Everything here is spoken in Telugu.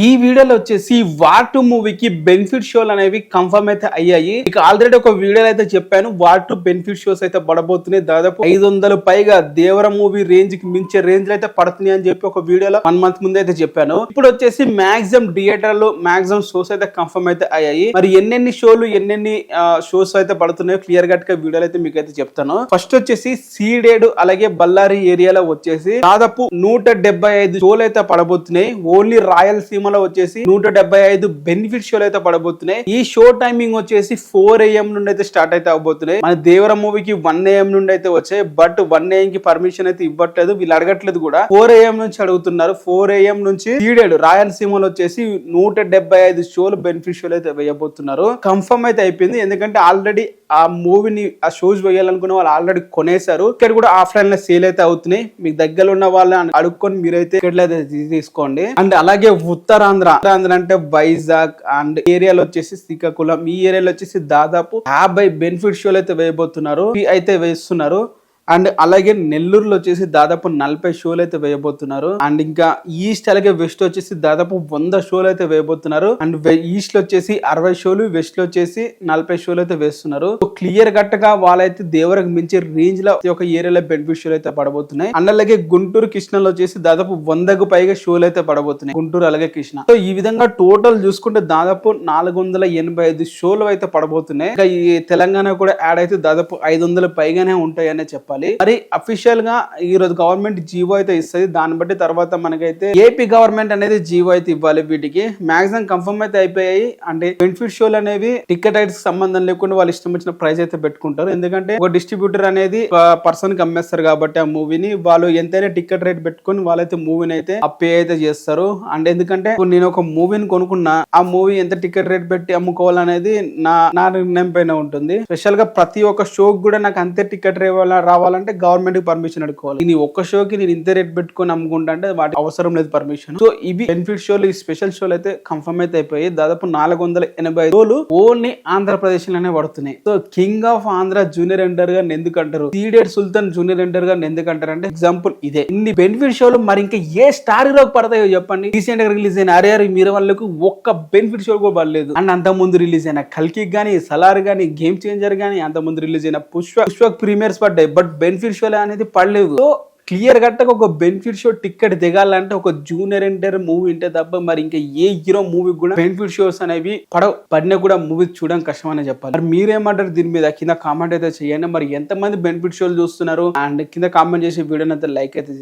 ఈ వీడియోలో వచ్చేసి వార్ 2 మూవీకి బెనిఫిట్ షోలు అనేవి కన్ఫర్మ్ అయితే అయ్యాయి. ఇక ఆల్రెడీ ఒక వీడియోలో అయితే చెప్పాను వార్ 2 బెనిఫిట్ షోస్ అయితే పడబోతున్నాయి. దాదాపు 500 పైగా దేవర మూవీ రేంజ్ కి మించే రేంజ్ లో అయితే పడుతున్నాయి అని చెప్పి ఒక వీడియోలో 1 మంత్ ముందు అయితే చెప్పాను. ఇప్పుడు వచ్చేసి మాక్సిమం థియేటర్లు మాక్సిమం షోస్ అయితే కన్ఫర్మ్ అయితే అయ్యాయి. మరి ఎన్నెన్ని షోలు ఎన్నెన్ని షోస్ అయితే పడుతున్నాయో క్లియర్ కట్ గా వీడియోలో అయితే మీకు అయితే చెప్తాను. ఫస్ట్ వచ్చేసి సీడేడు అలాగే బళ్ళారి ఏరియాలో వచ్చేసి దాదాపు 175 షోలు అయితే పడబోతున్నాయి. ఓన్లీ రాయలసీమ వచ్చేసి 175 బెనిఫిట్ షోలు అయితే పడబోతున్నాయి. ఈ షో టైమింగ్ వచ్చేసి 4 AM నుండి అయితే స్టార్ట్ అయితే అవబోతున్నాయి. మన దేవర మూవీకి 1 AM నుండి అయితే వచ్చాయి. బట్ 1 AM కి పర్మిషన్ అయితే ఇవ్వట్లేదు, వీళ్ళు అడగట్లేదు కూడా. 4 AM నుంచి అడుగుతున్నారు. 4 AM నుంచి సీడెడ్ రాయలసీమలో వచ్చేసి 175 షోలు బెనిఫిట్ షోలు అయితే వేయబోతున్నారు. కన్ఫర్మ్ అయితే అయిపోయింది. ఎందుకంటే ఆల్రెడీ ఆ మూవీని ఆ షోస్ వేయాలనుకున్న వాళ్ళు ఆల్రెడీ కొనేశారు. ఇక్కడ కూడా ఆఫ్లైన్ లో సేల్ అయితే అవుతున్నాయి. మీకు దగ్గర ఉన్న వాళ్ళని అడుక్కొని మీరైతే ఇక్కడైతే తీసుకోండి. అండ్ అలాగే ఉత్తరాంధ్ర అంటే వైజాగ్ అండ్ ఏరియాలో వచ్చేసి శ్రీకాకుళం, ఈ ఏరియాలో వచ్చేసి దాదాపు 50 బెనిఫిట్ షోలు అయితే వేయబోతున్నారు, అయితే వేస్తున్నారు. అండ్ అలాగే నెల్లూరులో వచ్చేసి దాదాపు 40 షోలు అయితే వేయబోతున్నారు. అండ్ ఇంకా ఈస్ట్ అలాగే వెస్ట్ వచ్చేసి దాదాపు 100 షోలు అయితే వేయబోతున్నారు. అండ్ ఈస్ట్ లో వచ్చేసి 60 షోలు, వెస్ట్ లో వచ్చేసి 40 షోలు అయితే వేస్తున్నారు. క్లియర్ కట్ గా వాళ్ళైతే దేవరకు మించి రేంజ్ లో ఒక ఏరియాలో బెనిఫిట్ షోలు అయితే పడబోతున్నాయి. అండ్ అలాగే గుంటూరు కృష్ణలో వచ్చేసి దాదాపు 100కు పైగా షోలు అయితే పడబోతున్నాయి, గుంటూరు అలాగే కృష్ణ. సో ఈ విధంగా టోటల్ చూసుకుంటే దాదాపు 485 షోలు అయితే పడబోతున్నాయి. ఇంకా ఈ తెలంగాణ కూడా యాడ్ అయితే దాదాపు 500 పైగానే ఉంటాయనే చెప్పాలి. మరి అఫీషియల్ గా ఈ రోజు గవర్నమెంట్ జీవో అయితే ఇస్తుంది. దాన్ని బట్టి తర్వాత మనకైతే ఏపీ గవర్నమెంట్ అనేది జీవో అయితే ఇవ్వాలి. వీటికి మాక్సిమం కన్ఫర్మ్ అయితే అయిపోయాయి. అంటే బెనిఫిట్ షోలు అనేవి టికెట్ రైట్స్ సంబంధం లేకుండా వాళ్ళు ఇష్టం వచ్చిన ప్రైస్ అయితే పెట్టుకుంటారు. ఎందుకంటే ఒక డిస్ట్రిబ్యూటర్ అనేది పర్సన్ కి అమ్మేస్తారు కాబట్టి ఆ మూవీని వాళ్ళు ఎంతైనా టికెట్ రేట్ పెట్టుకుని వాళ్ళైతే మూవీని అయితే పే అయితే చేస్తారు. అండ్ ఎందుకంటే నేను ఒక మూవీని కొనుక్కున్నా, ఆ మూవీ ఎంత టికెట్ రేట్ పెట్టి అమ్ముకోవాలనేది నా నిర్ణయం పైన ఉంటుంది. స్పెషల్ గా ప్రతి ఒక్క షోకి కూడా నాకు అంతే టికెట్ రావాలంటే గవర్నమెంట్ కి పర్మిషన్ అడుకోవాలి. నేను ఒక్క షోకి నేను ఇంత రేట్ పెట్టుకొని అమ్ముకుంటా అంటే వాటి అవసరం లేదు పర్మిషన్. సో ఇవి బెనిఫిట్ షోలు, ఈ స్పెషల్ షోలు అయితే కన్ఫర్మ్ అయితే అయిపోయి దాదాపు 480 షోలు ఓన్లీ ఆంధ్రప్రదేశ్ లోనే పడుతున్నాయి. So king of Andhra junior enter గా ఎందుకు అంటారు, సీడెడ్ సుల్తాన్ జూనియర్ ఎంటర్ గా ఎందుకు అంటారు అంటే ఎగ్జాంపుల్ ఇదే. ఇన్ని బెనిఫిట్ షోలు మరి ఇంకా ఏ స్టార్ హీరోకి పడతాయో చెప్పండి. రీసెంట్ గా రిలీజ్ అయిన ఆర్ఆర్ మీరు వాళ్ళకు ఒక్క బెనిఫిట్ షో కూడా పడలేదు. అండ్ అంత ముందు రిలీజ్ అయిన కల్కి గానీ, సలార్ గానీ, గేమ్ చేంజర్ గానీ, అంత ముందు రిలీజ్ అయిన పుష్ప ప్రీమియర్స్ పడ్డాయి. బట్ బెనిఫిట్ షోలు అనేది పడలేదు. సో క్లియర్ కట్ ఒక బెనిఫిట్ షో టికెట్ దిగాలంటే ఒక జూనియర్ ఎంటర్ మూవీ ఉంటే తప్ప మరి ఇంకా ఏ హీరో మూవీ కూడా బెనిఫిట్ షోస్ అనేవి పడినా కూడా మూవీ చూడడం కష్టం అని చెప్పాలి. మరి మీరేమంటారు దీని మీద కింద కామెంట్ అయితే చేయండి. మరి ఎంతమంది బెనిఫిట్ షోలు చూస్తున్నారు అండ్ కింద కామెంట్ చేసి వీడియోని అయితే లైక్ అయితే